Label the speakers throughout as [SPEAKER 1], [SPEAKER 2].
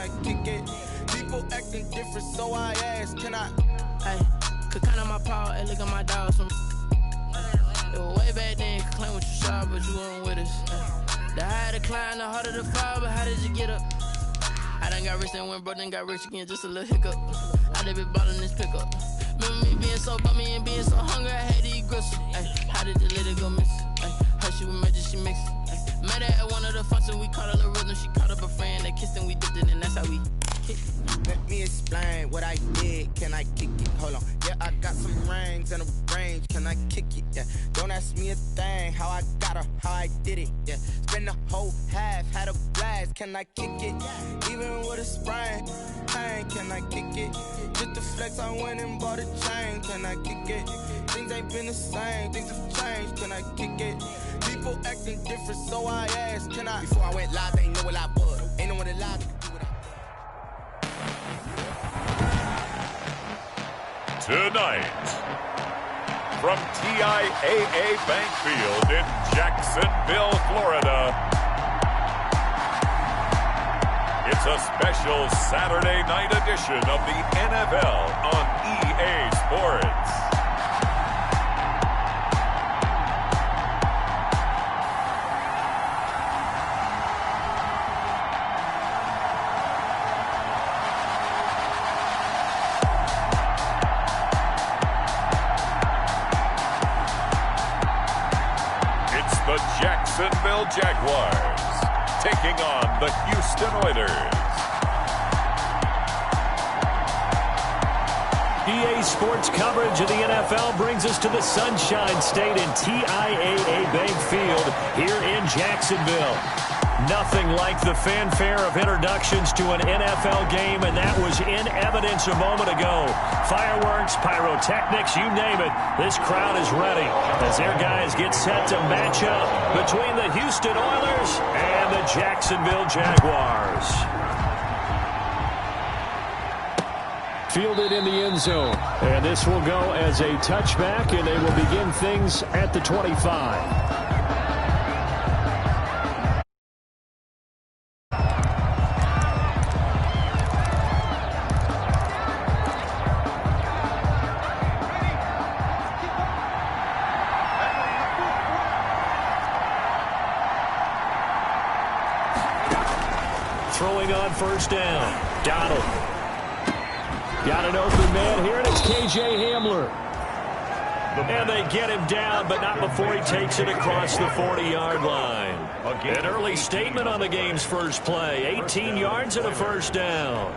[SPEAKER 1] I kick it? People acting different, so I ask, can I?
[SPEAKER 2] Hey, could count on my power, hey, look at my dogs from. It was way back then, could claim what you saw, but you weren't with us. The higher the climb, the harder the fall, but how did you get up? I done got rich and went broke, then got rich again, just a little hiccup. I done been ballin' this pickup. Remember me being so bummy and being so hungry, I had to eat gristle. Ay, how did the little go miss? Ay, her she was magic, she mixed. Ay, met her at one of the functions, we caught her the rhythm. She caught up a friend, they kissed and we dipped it, and that's how we kicked.
[SPEAKER 1] Let me explain what I did. Can I kick it? Hold on. Yeah, I got some rings and a range. Can I kick it? Yeah. Don't ask me a thing. How I got her, how I did it. Yeah. Spend the whole half, had a blast. Can I kick it? Even with a sprain. Pain, can I kick it? Just to flex, I went and bought a chain. Can I kick it? Things ain't been the same. Things have changed. Can I kick it? People acting different, so I asked. Can I? Before I went live, they ain't know what I was. Ain't no one alive to do what I.
[SPEAKER 3] Tonight, from TIAA Bank Field in Jacksonville, Florida, it's a special Saturday night edition of the NFL on EA Sports. The Jacksonville Jaguars taking on the Houston Oilers.
[SPEAKER 4] EA Sports coverage of the NFL brings us to the Sunshine State in TIAA Bank Field here in Jacksonville. Nothing like the fanfare of introductions to an NFL game, and that was in evidence a moment ago. Fireworks, pyrotechnics, you name it, this crowd is ready as their guys get set to match up between the Houston Oilers and the Jacksonville Jaguars. Fielded in the end zone, and this will go as a touchback, and they will begin things at the 25. Throwing on first down. Donald. Got an open man here, and it's KJ Hamler. And they get him down, but not before he takes it across the 40-yard line. An early statement on the game's first play. 18 yards and a first down.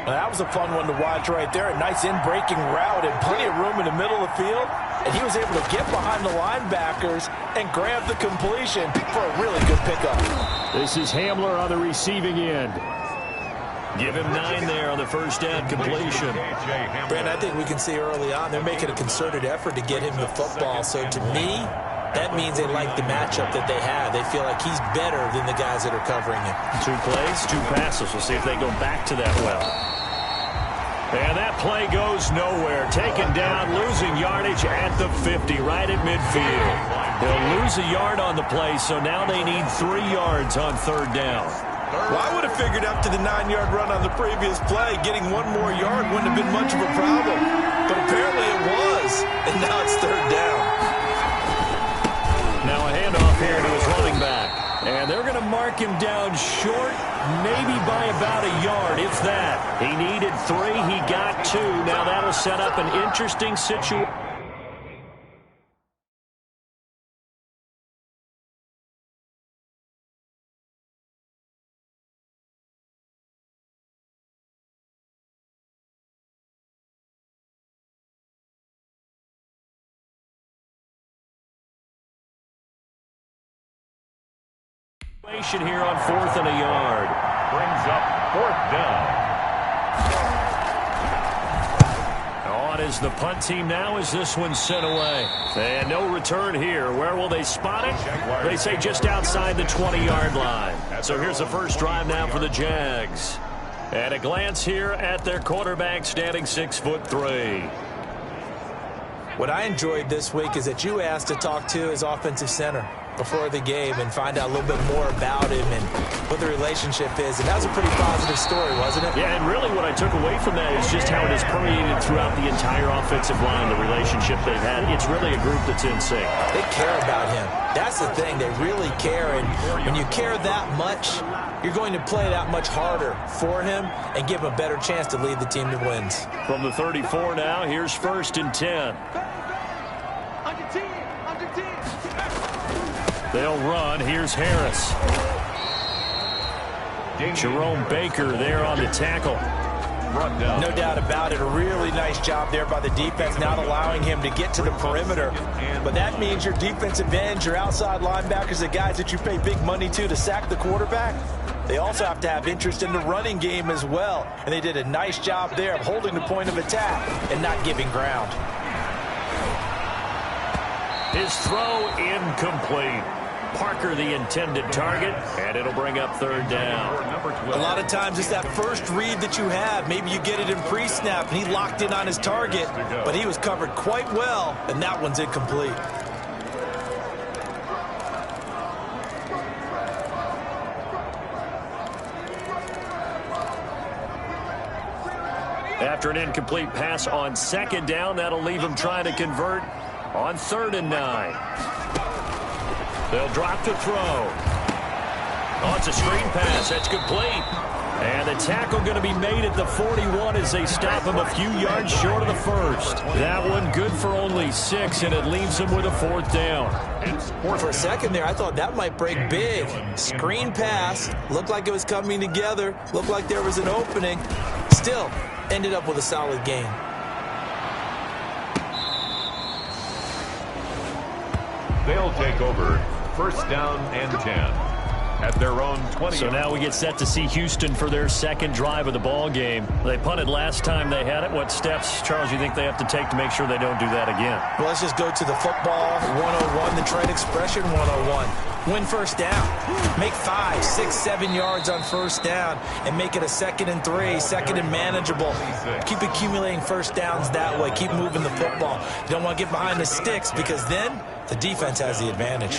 [SPEAKER 5] Well, that was a fun one to watch right there. A nice in-breaking route and plenty of room in the middle of the field. And he was able to get behind the linebackers and grab the completion for a really good pickup.
[SPEAKER 4] This is Hamler on the receiving end. Give him 9 there on the first down completion.
[SPEAKER 5] Brent, I think we can see early on they're making a concerted effort to get him the football. So to me, that means they like the matchup that they have. They feel like he's better than the guys that are covering him.
[SPEAKER 4] 2 plays, 2 passes. We'll see if they go back to that well. And that play goes nowhere. Taken down, losing yardage at the 50, right at midfield. They'll lose a yard on the play, so now they need 3 yards on third down.
[SPEAKER 5] Well, I would have figured up to the 9-yard run on the previous play. Getting 1 more yard wouldn't have been much of a problem. But apparently it was, and now it's third down.
[SPEAKER 4] Now a handoff here to his running back. And they're going to mark him down short, maybe by about a yard, if that. He needed 3, he got 2. Now that'll set up an interesting situation. Here on 4th and a yard.
[SPEAKER 3] Brings up 4th down.
[SPEAKER 4] On is the punt team now as this one's sent away. And no return here. Where will they spot it? They say just outside the 20-yard line. So here's the first drive now for the Jags. And a glance here at their quarterback standing 6'3".
[SPEAKER 5] What I enjoyed this week is that you asked to talk to his offensive center. before the game and find out a little bit more about him and what the relationship is. And that was a pretty positive story, wasn't it?
[SPEAKER 4] Yeah, and really what I took away from that is just how it has permeated throughout the entire offensive line, the relationship they've had. It's really a group that's in sync.
[SPEAKER 5] They care about him. That's the thing. They really care. And when you care that much, you're going to play that much harder for him and give him a better chance to lead the team to wins.
[SPEAKER 4] From the 34 now, here's 1st and 10. They'll run. Here's Harris. Jerome Baker there on the tackle.
[SPEAKER 5] No doubt about it. A really nice job there by the defense, not allowing him to get to the perimeter. But that means your defensive ends, your outside linebackers, the guys that you pay big money to sack the quarterback, they also have to have interest in the running game as well. And they did a nice job there of holding the point of attack and not giving ground.
[SPEAKER 4] His throw incomplete. Parker the intended target, and it'll bring up 3rd down.
[SPEAKER 5] A lot of times it's that first read that you have. Maybe you get it in pre-snap, and he locked in on his target, but he was covered quite well, and that one's incomplete.
[SPEAKER 4] After an incomplete pass on 2nd down, that'll leave him trying to convert on 3rd and 9. They'll drop to throw. Oh, it's a screen pass. That's complete. And the tackle going to be made at the 41 as they stop him a few yards short of the 1st. That one good for only 6, and it leaves him with a 4th down.
[SPEAKER 5] For a second there, I thought that might break big. Screen pass. Looked like it was coming together. Looked like there was an opening. Still, ended up with a solid gain.
[SPEAKER 3] They'll take over 1st down and 10 at their own 20.
[SPEAKER 4] So now we get set to see Houston for their 2nd drive of the ball game. They punted last time they had it. What steps, Charles, you think they have to take to make sure they don't do that again?
[SPEAKER 5] Well, let's just go to the football 101, the trade expression 101. Win 1st down. Make 5, 6, 7 yards on 1st down and make it a 2nd and 3, 2nd and manageable. Keep accumulating 1st downs that way. Keep moving the football. You don't want to get behind the sticks because then the defense has the advantage.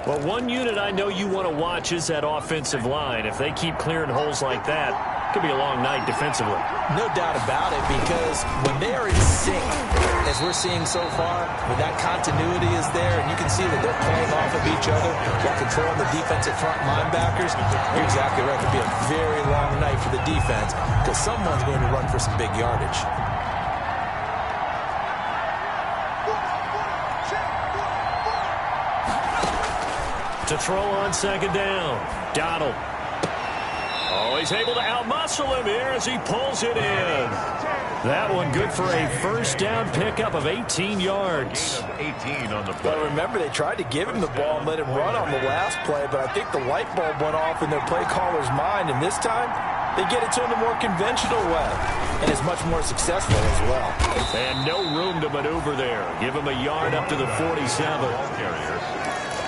[SPEAKER 4] Well, one unit I know you want to watch is that offensive line. If they keep clearing holes like that, it could be a long night defensively.
[SPEAKER 5] No doubt about it, because when they are in sync, as we're seeing so far, when that continuity is there, and you can see that they're playing off of each other while controlling the defensive front linebackers, you're exactly right. It could be a very long night for the defense because someone's going to run for some big yardage.
[SPEAKER 4] To throw on 2nd down. Donald. Oh, he's able to outmuscle him here as he pulls it in. That one good for a 1st down pickup of 18 yards.
[SPEAKER 3] 18 on the play.
[SPEAKER 5] But remember, they tried to give him the ball and let him run on the last play, but I think the light bulb went off in their play caller's mind, and this time they get it to him the more conventional way, and it's much more successful as well.
[SPEAKER 4] And no room to maneuver there. Give him a yard up to the 47.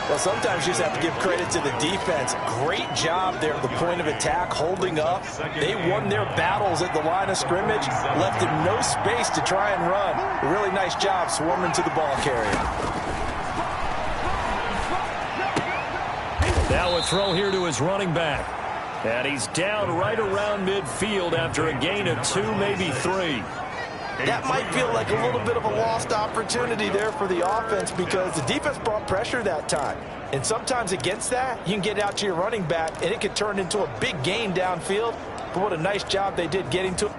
[SPEAKER 5] Well, sometimes you just have to give credit to the defense. Great job there at the point of attack, holding up. They won their battles at the line of scrimmage, left him no space to try and run. A really nice job swarming to the ball carrier.
[SPEAKER 4] Now a throw here to his running back. And he's down right around midfield after a gain of 2, maybe 3.
[SPEAKER 5] That might feel like a little bit of a lost opportunity there for the offense because the defense brought pressure that time. And sometimes against that, you can get out to your running back, and it could turn into a big gain downfield. But what a nice job they did getting to it.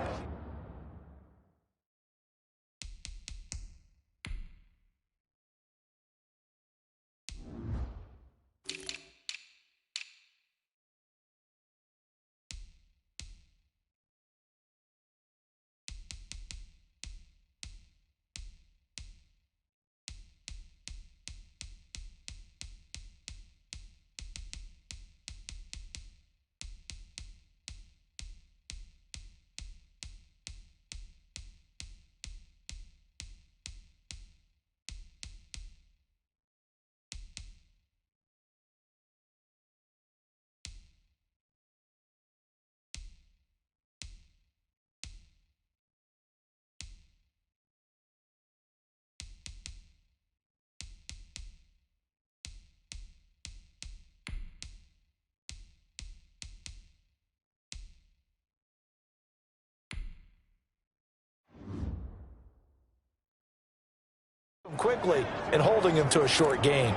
[SPEAKER 5] quickly and holding him to a short gain.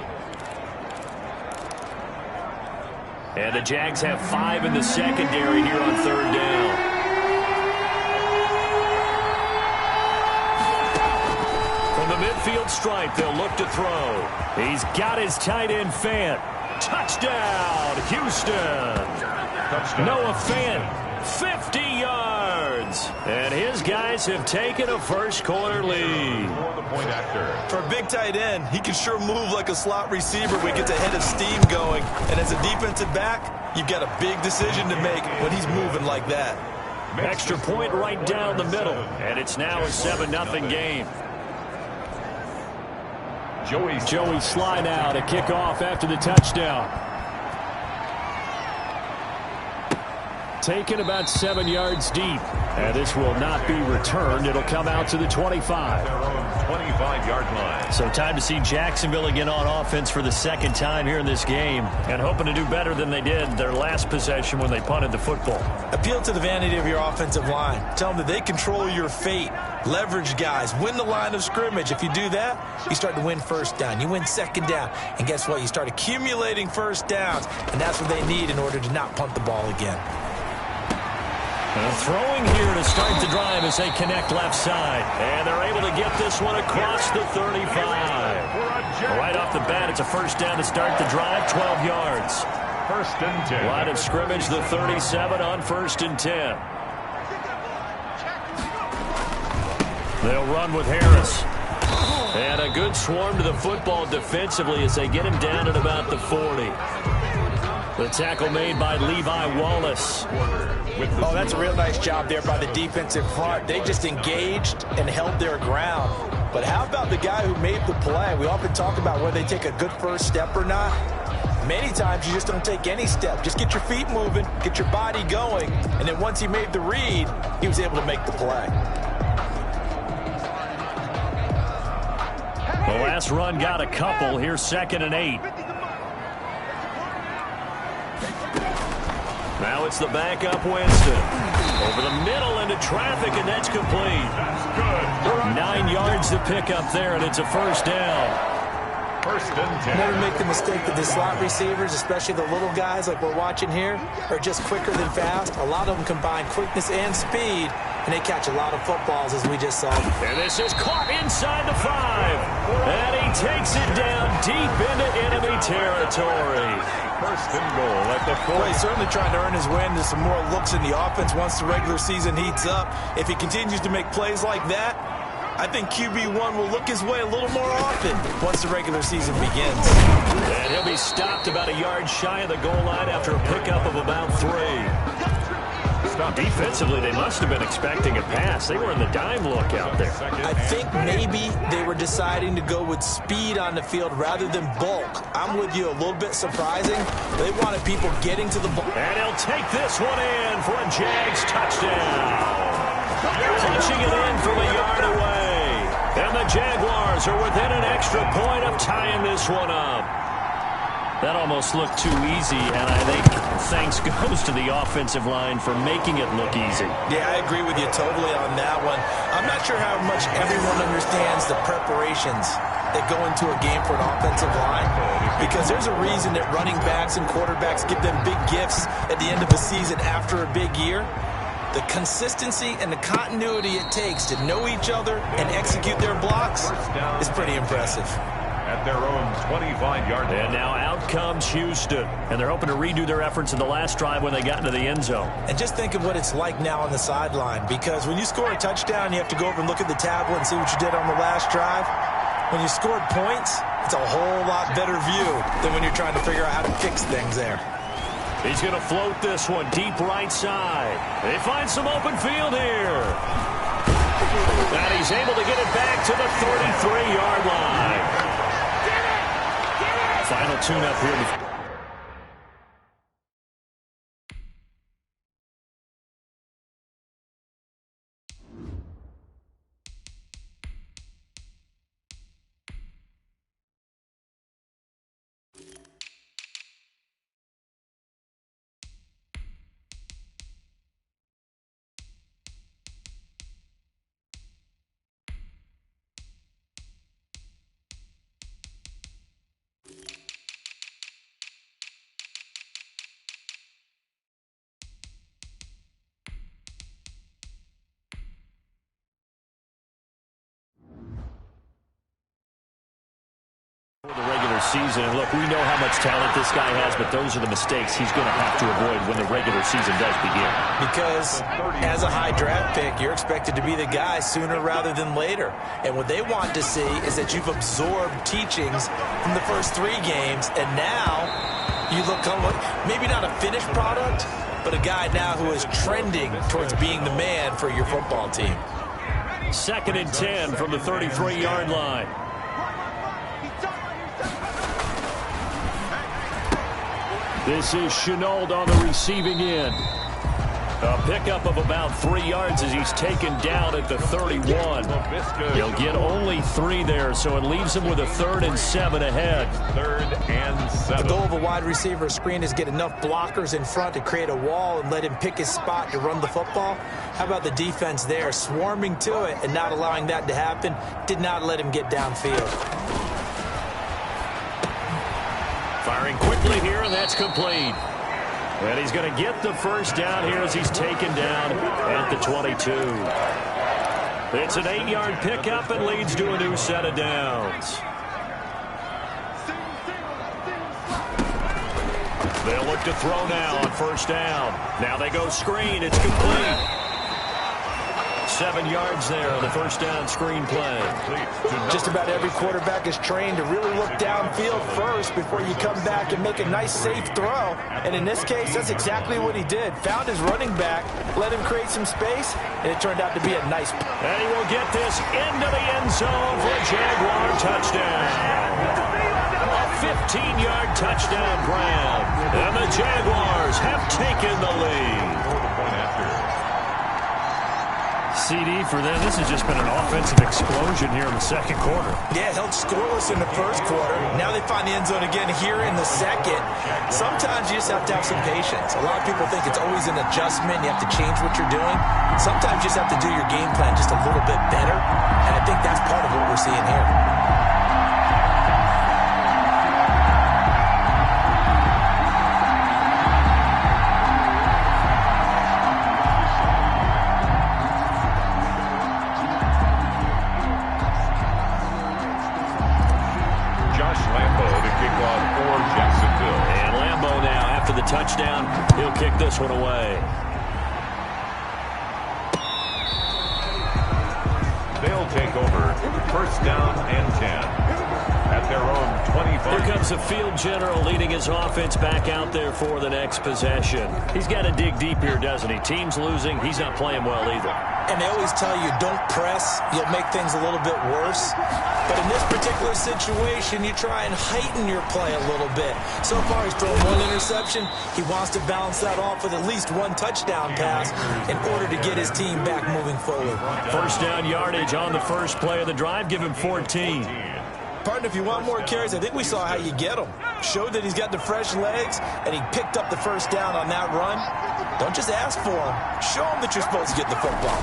[SPEAKER 4] And the Jags have 5 in the secondary here on 3rd down. From the midfield stripe, they'll look to throw. He's got his tight end Fant. Touchdown, Houston. Touchdown. Noah Fant, 50 yards. And his guys have taken a first-quarter lead.
[SPEAKER 5] For a big tight end, he can sure move like a slot receiver when he gets a head of steam going. And as a defensive back, you've got a big decision to make when he's moving like that.
[SPEAKER 4] Extra point right down the middle. And it's now a 7-0 game. Joey slide out to kick off after the touchdown. Taken about 7 yards deep. And this will not be returned. It'll come out to the 25. 25-yard line. So time to see Jacksonville again on offense for the second time here in this game. And hoping to do better than they did their last possession when they punted the football.
[SPEAKER 5] Appeal to the vanity of your offensive line. Tell them that they control your fate. Leverage guys. Win the line of scrimmage. If you do that, you start to win first down. You win second down. And guess what? You start accumulating first downs. And that's what they need in order to not punt the ball again.
[SPEAKER 4] And throwing here to start the drive as they connect left side. And they're able to get this one across the 35. Right off the bat, it's a first down to start the drive, 12 yards. First and 10. Line of scrimmage, the 37 on 1st and 10. They'll run with Harris. And a good swarm to the football defensively as they get him down at about the 40. The tackle made by Levi Wallace.
[SPEAKER 5] Oh, that's a real nice job there by the defensive front. They just engaged and held their ground. But how about the guy who made the play? We often talk about whether they take a good first step or not. Many times you just don't take any step. Just get your feet moving, get your body going, and then once he made the read, he was able to make the play.
[SPEAKER 4] The last run got a couple. Here's 2nd and 8. Now it's the backup Winston. Over the middle into traffic, and that's complete. That's good. 9 yards to pick up there, and it's a first down. First and 10.
[SPEAKER 5] Never make the mistake that the slot receivers, especially the little guys like we're watching here, are just quicker than fast. A lot of them combine quickness and speed, and they catch a lot of footballs, as we just saw.
[SPEAKER 4] And this is caught inside the 5. And he takes it down deep into enemy territory.
[SPEAKER 3] First and goal at the 40.
[SPEAKER 5] Well, he's certainly trying to earn his way into some more looks in the offense once the regular season heats up. If he continues to make plays like that, I think QB1 will look his way a little more often once the regular season begins.
[SPEAKER 4] And he'll be stopped about a yard shy of the goal line after a pickup of about 3. Defensively, they must have been expecting a pass. They were in the dime look out there.
[SPEAKER 5] I think maybe they were deciding to go with speed on the field rather than bulk. I'm with you, a little bit surprising. They wanted people getting to the ball.
[SPEAKER 4] And he'll take this one in for a Jags touchdown. Punching it in from a yard away. And the Jaguars are within an extra point of tying this one up. That almost looked too easy, and I think thanks goes to the offensive line for making it look easy.
[SPEAKER 5] Yeah, I agree with you totally on that one. I'm not sure how much everyone understands the preparations that go into a game for an offensive line, because there's a reason that running backs and quarterbacks give them big gifts at the end of a season after a big year. The consistency and the continuity it takes to know each other and execute their blocks is pretty impressive.
[SPEAKER 3] At their own 25-yard line.
[SPEAKER 4] And now out comes Houston. And they're hoping to redo their efforts in the last drive when they got into the end zone.
[SPEAKER 5] And just think of what it's like now on the sideline, because when you score a touchdown, you have to go over and look at the tablet and see what you did on the last drive. When you scored points, it's a whole lot better view than when you're trying to figure out how to fix things there.
[SPEAKER 4] He's going to float this one deep right side. They find some open field here. And he's able to get it back to the 33-yard line. Final tune-up here. The regular season, and look, we know how much talent this guy has, but those are the mistakes he's going to have to avoid when the regular season does begin.
[SPEAKER 5] Because as a high draft pick, you're expected to be the guy sooner rather than later. And what they want to see is that you've absorbed teachings from the first 3 games, and now you look maybe not a finished product, but a guy now who is trending towards being the man for your football team.
[SPEAKER 4] 2nd and 10 from the 33-yard line. This is Chenault on the receiving end. A pickup of about 3 yards as he's taken down at the 31. He'll get only 3 there, so it leaves him with a 3rd and 7 ahead.
[SPEAKER 3] 3rd and 7.
[SPEAKER 5] The goal of a wide receiver screen is get enough blockers in front to create a wall and let him pick his spot to run the football. How about the defense there, swarming to it and not allowing that to happen? Did not let him get downfield.
[SPEAKER 4] Firing quickly here, and that's complete. And he's going to get the first down here as he's taken down at the 22. It's an 8-yard pickup and leads to a new set of downs. They'll look to throw now on first down. Now they go screen. It's complete. 7 yards there on the first down screen play.
[SPEAKER 5] Just about every quarterback is trained to really look downfield first before you come back and make a nice, safe throw. And in this case, that's exactly what he did. Found his running back, let him create some space, and it turned out to be a nice.
[SPEAKER 4] And he will get this into the end zone for a Jaguar touchdown. A 15-yard touchdown grab. And the Jaguars have taken the lead. CD for them. This has just been an offensive explosion here in the second quarter.
[SPEAKER 5] Yeah, held scoreless in the first quarter. Now they find the end zone again here in the second. Sometimes you just have to have some patience. A lot of people think it's always an adjustment. You have to change what you're doing. Sometimes you just have to do your game plan just a little bit better. And I think that's part of what we're seeing here.
[SPEAKER 4] Touchdown. He'll kick this one away.
[SPEAKER 3] They'll take over. First down and 10. At their own 25.
[SPEAKER 4] Here comes the field general leading his offense back out there for the next possession. He's got to dig deep here, doesn't he? Team's losing. He's not playing well either.
[SPEAKER 5] And they always tell you, don't press. You'll make things a little bit worse. But in this particular situation, you try and heighten your play a little bit. So far, he's thrown 1 interception. He wants to balance that off with at least 1 touchdown pass in order to get his team back moving forward.
[SPEAKER 4] First down yardage on the first play of the drive. Give him 14.
[SPEAKER 5] Partner, if you want more carries, I think we saw how you get him. Showed that he's got the fresh legs, and he picked up the first down on that run. Don't just ask for him. Show him that you're supposed to get the football.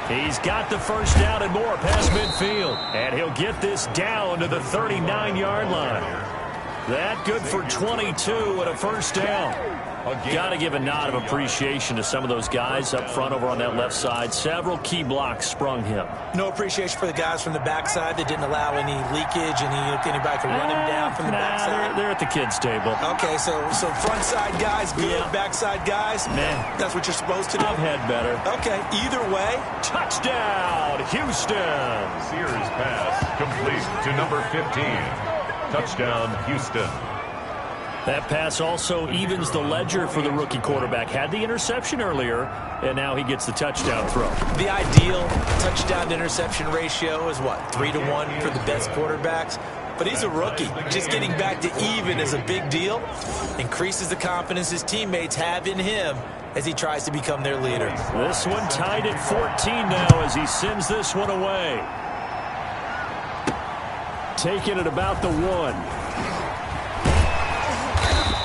[SPEAKER 4] He's got the first down and more past midfield. And he'll get this down to the 39-yard line. That good for 22 and a first down. Got to give a nod of appreciation to some of those guys up front over on that left side. Several key blocks sprung him.
[SPEAKER 5] No appreciation for the guys from the backside that didn't allow any leakage, and anybody could run him down from the backside.
[SPEAKER 4] They're at the kids' table.
[SPEAKER 5] Okay, so front side guys, good. Yeah. Backside guys, that's what you're supposed to do.
[SPEAKER 4] I've had better.
[SPEAKER 5] Okay, either way.
[SPEAKER 4] Touchdown, Houston.
[SPEAKER 3] Sears pass complete to number 15. Touchdown, Houston.
[SPEAKER 4] That pass also evens the ledger for the rookie quarterback. Had the interception earlier, and now he gets the touchdown throw.
[SPEAKER 5] The ideal touchdown-to-interception ratio is what, 3-to-1 for the best quarterbacks? But he's a rookie. Just getting back to even is a big deal. Increases the confidence his teammates have in him as he tries to become their leader.
[SPEAKER 4] This one tied at 14 now as he sends this one away. Taking it about the 1.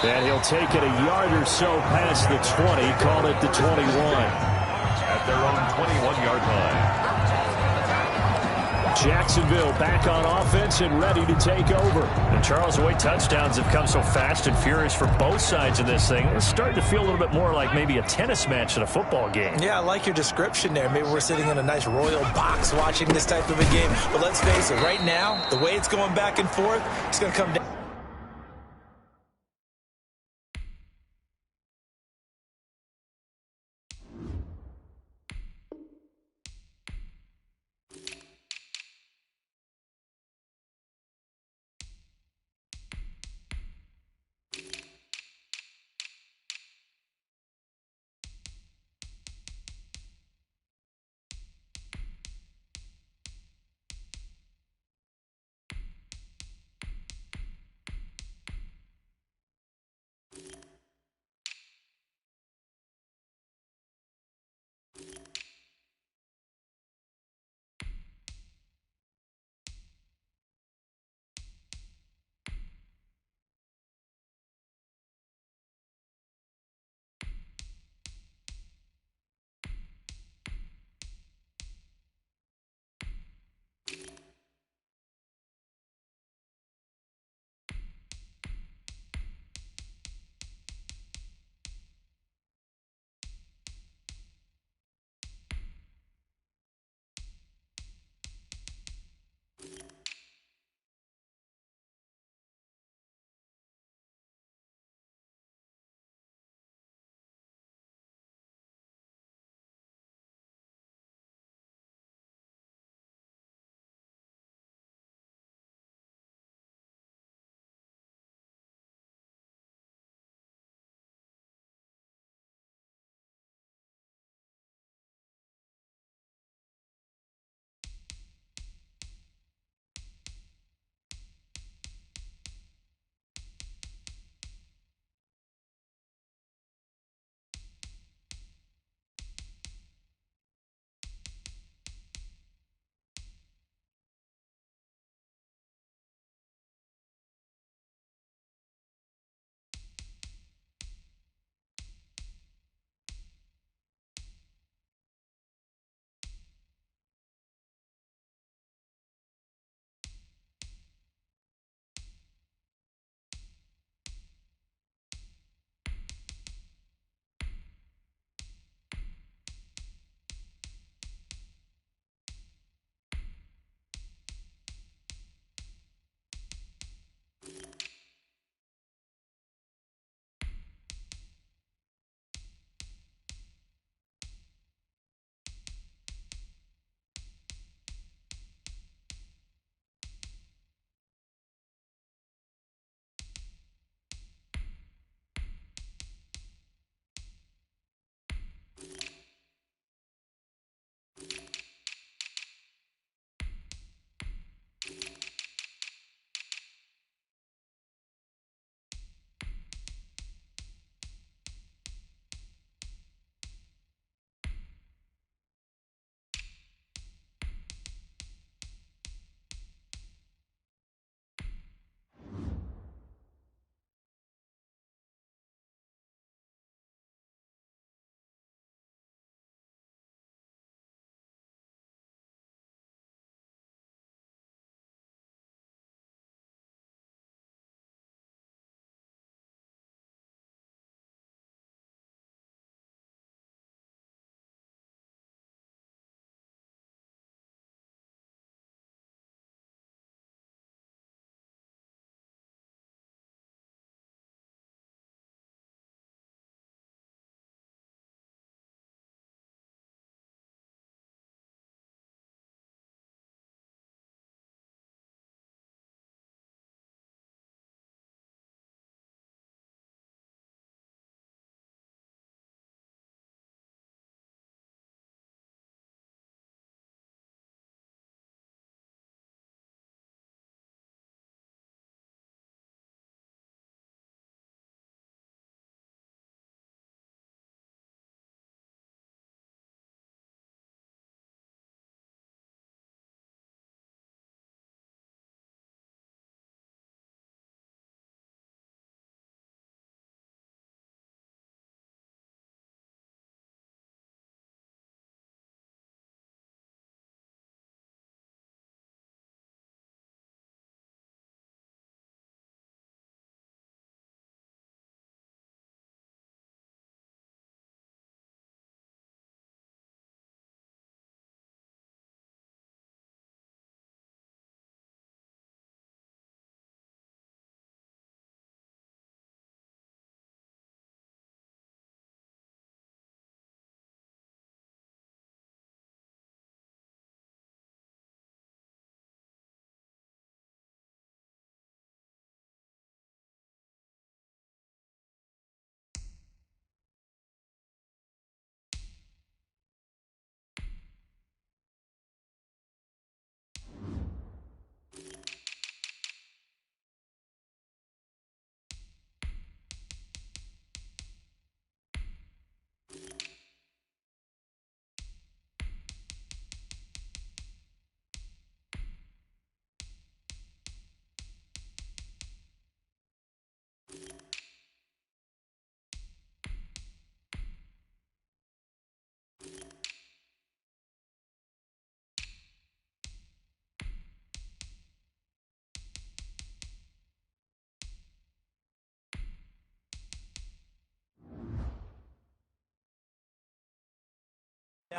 [SPEAKER 4] And he'll take it a yard or so past the 20, call it the 21.
[SPEAKER 3] At their own 21-yard line.
[SPEAKER 4] Jacksonville back on offense and ready to take over. And Charles, the way touchdowns have come so fast and furious for both sides of this thing, it's starting to feel a little bit more like maybe a tennis match than a football game.
[SPEAKER 5] Yeah, I like your description there. Maybe we're sitting in a nice royal box watching this type of a game. But let's face it, right now, the way it's going back and forth, it's going to come down.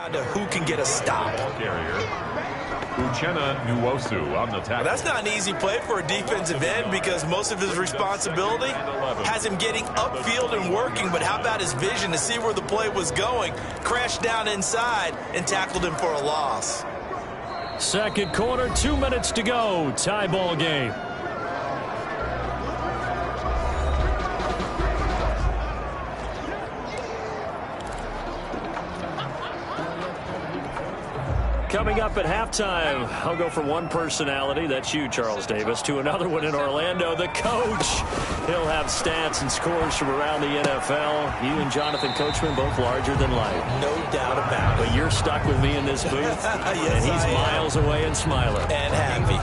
[SPEAKER 5] Down to who can get a stop.
[SPEAKER 3] Carrier. Uchenna Nwosu on the tackle.
[SPEAKER 5] That's not an easy play for a defensive end because most of his responsibility has him getting upfield and working, but how about his vision to see where the play was going? Crashed down inside and tackled him for a loss.
[SPEAKER 4] Second quarter, 2 minutes to go. Tie ball game. Coming up at halftime, I'll go from one personality, that's you, Charles Davis, to another one in Orlando, the coach. He'll have stats and scores from around the NFL. You and Jonathan Coachman, both larger than life.
[SPEAKER 5] No doubt about it.
[SPEAKER 4] But you're stuck with me in this booth,
[SPEAKER 5] Yes,
[SPEAKER 4] and he's miles away and smiling.
[SPEAKER 5] And happy.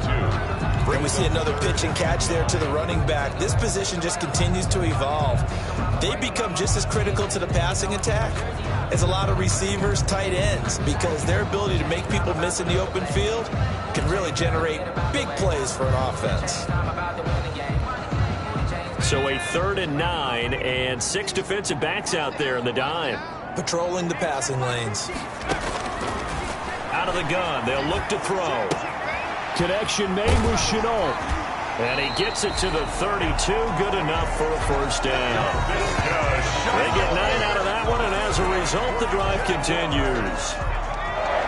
[SPEAKER 5] And we see another pitch and catch there to the running back. This position just continues to evolve. They become just as critical to the passing attack as a lot of receivers, tight ends, because their ability to make people miss in the open field can really generate big plays for an offense.
[SPEAKER 4] So a 3rd and 9 and 6 defensive backs out there in the dime.
[SPEAKER 5] Patrolling the passing lanes.
[SPEAKER 4] Out of the gun, they'll look to throw. Connection made with Chenault. And he gets it to the 32. Good enough for a first down. They get 9 out of that one, and as a result, the drive continues.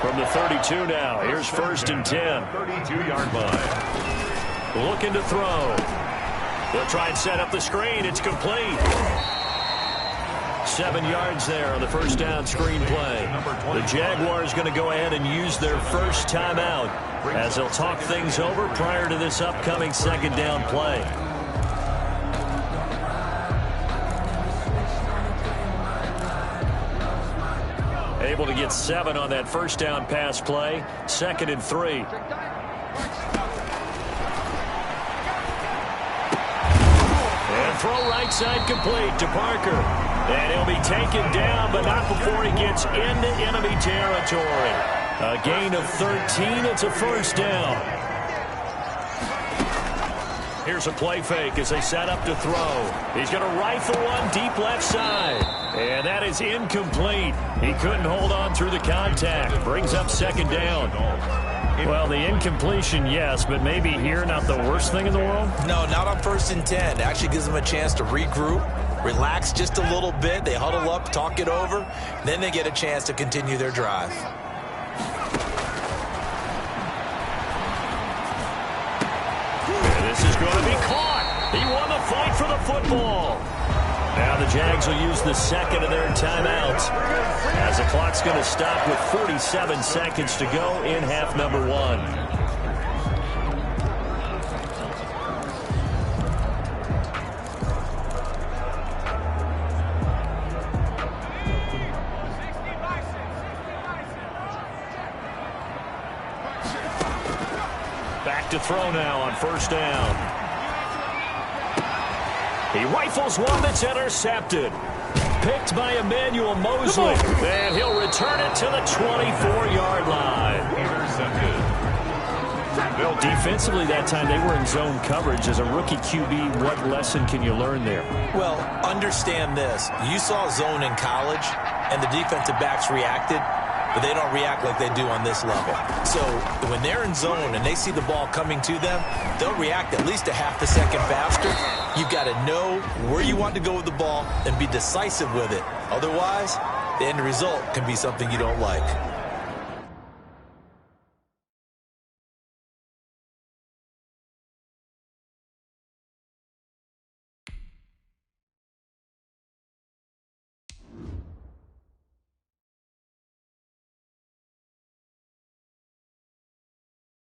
[SPEAKER 4] From the 32 now, here's 1st and 10.
[SPEAKER 3] 32-yard line.
[SPEAKER 4] Looking to throw. They'll try and set up the screen. It's complete. 7 yards there on the first down screen play. The Jaguars going to go ahead and use their first timeout as they'll talk things over prior to this upcoming second down play. Able to get 7 on that first down pass play. 2nd and 3. And throw right side complete to Parker. And he'll be taken down, but not before he gets into enemy territory. A gain of 13. It's a first down. Here's a play fake as they set up to throw. He's going to rifle one deep left side. And that is incomplete. He couldn't hold on through the contact. Brings up 2nd down. Well, the incompletion, yes, but maybe here not the worst thing in the world?
[SPEAKER 5] No, not on 1st and 10. It actually gives them a chance to regroup, relax just a little bit. They huddle up, talk it over. Then they get a chance to continue their drive.
[SPEAKER 4] And this is going to be caught. He won the fight for the football. Now the Jags will use the 2nd of their timeouts as the clock's going to stop with 47 seconds to go in half number 1. Back to throw now on first down. He rifles one that's intercepted. Picked by Emmanuel Mosley. And he'll return it to the 24-yard line.
[SPEAKER 3] Intercepted.
[SPEAKER 4] Defensively that time, they were in zone coverage. As a rookie QB, what lesson can you learn there?
[SPEAKER 5] Well, understand this. You saw zone in college, and the defensive backs reacted, but they don't react like they do on this level. So when they're in zone and they see the ball coming to them, they'll react at least a half a second faster. You've got to know where you want to go with the ball and be decisive with it. Otherwise, the end result can be something you don't like.